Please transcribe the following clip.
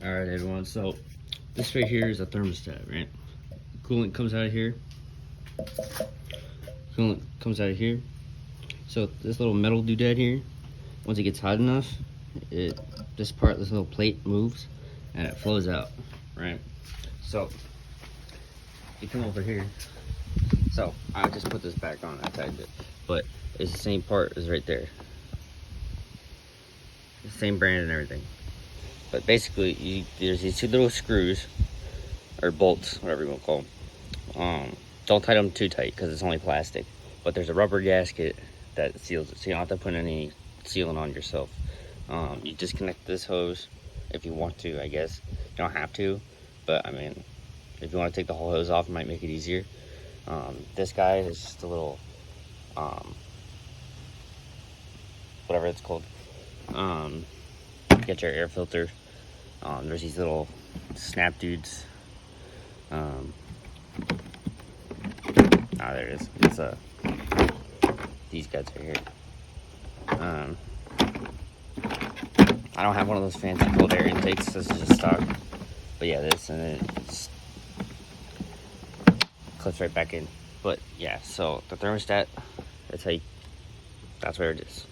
Alright everyone, so this right here is a thermostat, right? Coolant comes out of here. Coolant comes out of here. So this little metal doodad here, once it gets hot enough, this little plate moves and it flows out, right? So you come over here. So I just put this back on, I tagged it, but it's the same part as right there. The same brand and everything. But basically, there's these two little screws, or bolts, whatever you want to call them. Don't tie them too tight because it's only plastic. But there's a rubber gasket that seals it, so you don't have to put any sealant on yourself. You disconnect this hose if you want to, I guess. You don't have to, but I mean, if you want to take the whole hose off, it might make it easier. This guy is just a little, whatever it's called. Get your air filter. There's these little snap dudes. There it is. It's these guys right here. I don't have one of those fancy cold air intakes. This is just stock. But yeah, this, and then it just clips right back in. But yeah, so the thermostat, that's where it is.